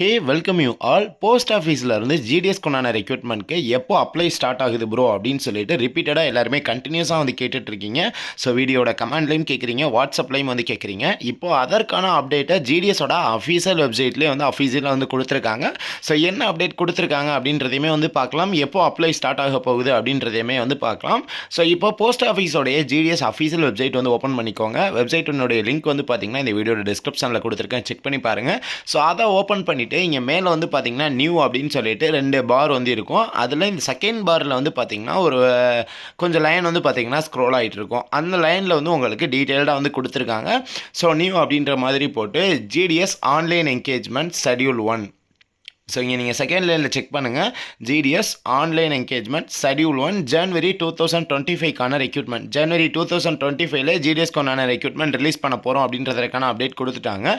Hey welcome you all. Post ஆஃபீஸில் இருந்து GDS கொண்டான ரெக்ரூட்மெண்ட்க்கு எப்போ அப்ளை ஸ்டார்ட் ஆகுது ப்ரோ அப்படின்னு சொல்லிட்டு ரிப்பீட்டடாக எல்லாருமே கண்டினியூஸாக வந்து கேட்டுட்ருக்கீங்க. ஸோ வீடியோட கமெண்ட்லையும் கேட்குறீங்க, வாட்ஸ்அப்லையும் வந்து கேட்குறீங்க. இப்போது அதற்கான அப்டேட்டை ஜிடிஎஸோட அஃபீஷியல் வெப்சைட்லேயே வந்து அஃபீஷியலாக வந்து கொடுத்துருக்காங்க. ஸோ என்ன அப்டேட் கொடுத்துருக்காங்க அப்படின்றதையுமே வந்து பார்க்கலாம். எப்போ அப்ளை ஸ்டார்ட் ஆக போகுது அப்படின்றதையுமே வந்து பார்க்கலாம். ஸோ இப்போ போஸ்ட் ஆஃபீஸோடைய ஜிடிஎஸ் அஃபீஷியல் வெப்சைட் வந்து ஓப்பன் பண்ணிக்கோங்க. வெப்சைட்டினுடைய லிங்க் வந்து பார்த்தீங்கன்னா இந்த வீடியோட டிஸ்கிரிப்ஷனில் கொடுத்துருக்கேன், செக் பண்ணி பாருங்கள். ஸோ அதை ஓப்பன் பண்ணிவிட்டு இங்கே மேலே வந்து பார்த்தீங்கன்னா நியூ அப்படின்னு சொல்லிட்டு 2 பார் வந்து இருக்கும். அதில் இந்த செகண்ட் பாரில் வந்து பார்த்தீங்கன்னா ஒரு கொஞ்சம் லைன் வந்து பார்த்தீங்கன்னா ஸ்க்ரோல் ஆகிட்டு இருக்கும். அந்த லைனில் வந்து உங்களுக்கு டீட்டெயில்டாக வந்து கொடுத்துருக்காங்க. ஸோ நியூ அப்படின்ற மாதிரி போட்டு GDS online engagement schedule 1. So இங்கே நீங்கள் செகண்ட் லைனில் செக் பண்ணுங்கள். ஜிடிஎஸ் ஆன்லைன் என்கேஜ்மெண்ட் ஷெட்யூல் 1 ஜனவரி 2025க்கான ரெக்ரூட்மெண்ட். ஜனவரி 2025ல ஜிடிஎஸ்க்கான ரெக்ரூட்மெண்ட் ரிலீஸ் பண்ண போகிறோம் அப்படின்றதுக்கான அப்டேட் கொடுத்துட்டாங்க.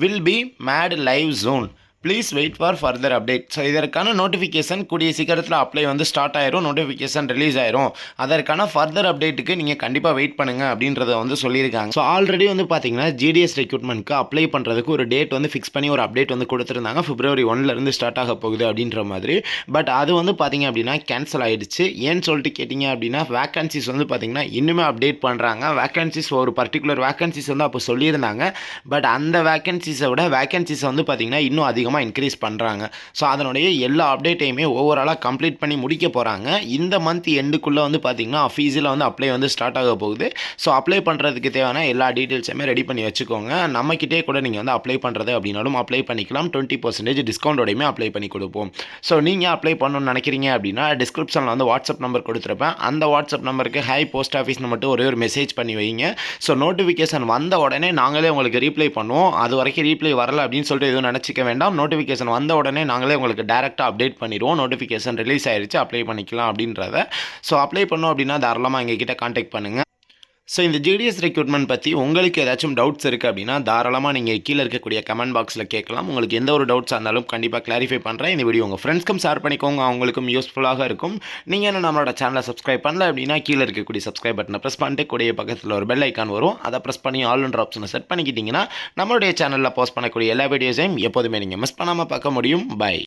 Will be made live soon, please wait for further update. So இதற்கான நோட்டிஃபிகேஷன் கூடிய சீக்கிரத்தில் அப்ளை வந்து ஸ்டார்ட் ஆயிரும், நோட்டிஃபிகேஷன் ரிலீஸ் ஆயிரும். அதற்கான ஃபர்தர் அப்டேட்டுக்கு நீங்கள் கண்டிப்பாக வெயிட் பண்ணுங்கள் அப்படின்றத வந்து சொல்லியிருக்காங்க. ஸோ ஆல்ரெடி வந்து பார்த்தீங்கன்னா ஜிடிஎஸ் ரெக்ரூட்மெண்ட்க்கு அப்ளை பண்ணுறதுக்கு ஒரு டேட் வந்து ஃபிக்ஸ் பண்ணி ஒரு அப்டேட் வந்து கொடுத்துருந்தாங்க. February 1 ஸ்டார்ட் ஆக போகுது அப்படின்ற மாதிரி. பட் அது வந்து பார்த்தீங்க அப்படின்னா கேன்சல் ஆகிடுச்சு. ஏன்னு சொல்லிட்டு கேட்டிங்க அப்படின்னா வேக்கன்சிஸ் வந்து பார்த்தீங்கன்னா இன்னுமே அப்டேட் பண்ணுறாங்க. வேக்கன்சிஸ் ஒரு பர்டிகுலர் வேக்கன்சிஸ் வந்து அப்போ சொல்லியிருந்தாங்க. பட் அந்த வேக்கன்சிஸை விட வேக்கன்சிஸ் வந்து பார்த்தீங்கன்னா இன்னும் அதிகமாக இன்க்ரீஸ் பண்ணுறாங்க. ஸோ அதனுடைய எல்லா அப்டேட்டையுமே ஓவராலாக கம்ப்ளீட் பண்ணி முடிக்க போகிறாங்க. இந்த மந்த் எண்டுக்குள்ளே வந்து பார்த்தீங்கன்னா அஃபீஷியலாக வந்து அப்ளை வந்து ஸ்டார்ட் ஆக போகுது. ஸோ அப்ளை பண்ணுறதுக்கு தேவையான எல்லா டீட்டெயில்ஸுமே ரெடி பண்ணி வச்சுக்கோங்க. நம்மக்கிட்டே கூட நீங்கள் வந்து அப்ளை பண்ணுறது அப்படின்னாலும் அப்ளை பண்ணிக்கலாம். 20% டிஸ்கவுண்டோடையுமே அப்ளை பண்ணி கொடுப்போம். ஸோ நீங்கள் அப்ளை பண்ணணும்னு நினைக்கிறீங்க அப்படின்னா டிஸ்கிரிப்ஷனில் வந்து வாட்ஸ்அப் நம்பர் கொடுத்துருப்பேன். அந்த வாட்ஸ்அப் நம்பருக்கு ஹை போஸ்ட் ஆஃபீஸ்னு மட்டும் ஒரே ஒரு மெசேஜ் பண்ணி வைங்க. ஸோ நோட்டிஃபிகேஷன் வந்த உடனே நாங்களே உங்களுக்கு ரீப்ளை பண்ணுவோம். அது வரைக்கும் ரீப்ளை வரல அப்படின்னு சொல்லிட்டு எதுவும் நினச்சிக்க வேண்டாம். நோட்டிஃபிகேஷன் வந்த உடனே நாங்களே உங்களுக்கு டேரெக்டாக அப்டேட் பண்ணிடுவோம். நோட்டிஃபிகேஷன் ரிலீஸ் ஆயிடுச்சு, அப்ளை பண்ணிக்கலாம் அப்படின்றத. ஸோ அப்ளை பண்ணோம் அப்படின்னா தாராளமாக எங்ககிட்ட கான்டாக்ட் பண்ணுங்கள். ஸோ இந்த ஜிடிஎஸ் ரெக்ரூட்மெண்ட் பற்றி உங்களுக்கு ஏதாச்சும் டவுட்ஸ் இருக்குது அப்படின்னா தாராளமாக நீங்கள் கீழே இருக்கக்கூடிய கமெண்ட் பாக்ஸில் கேட்கலாம். உங்களுக்கு எந்த ஒரு டவுட்ஸாக இருந்தாலும் கண்டிப்பாக கிளாரிஃபை பண்ணுறேன். இந்த வீடியோ உங்கள் ஃப்ரெண்ட்ஸ்க்கும் ஷேர் பண்ணிக்கோங்க, அவங்களுக்கும் யூஸ்ஃபுல்லாக இருக்கும். நீங்கள் என்ன நம்மளோட சேனலை சப்ஸ்கிரைப் பண்ணல அப்படின்னா கீழே இருக்கக்கூடிய சப்ஸ்கிரைப் பட்டனை ப்ரெஸ் பண்ணிட்டு கூடிய பக்கத்தில் ஒரு பெல் ஐக்கான் வரும். அதை ப்ரெஸ் பண்ணி ஆல்ன்ற ஆப்ஷனை செட் பண்ணிக்கிட்டிங்கன்னா நம்மளுடைய சேனலில் போஸ்ட் பண்ணக்கூடிய எல்லா வீடியோஸையும் எப்போதுமே நீங்கள் மிஸ் பண்ணாமல் பார்க்க முடியும். பை.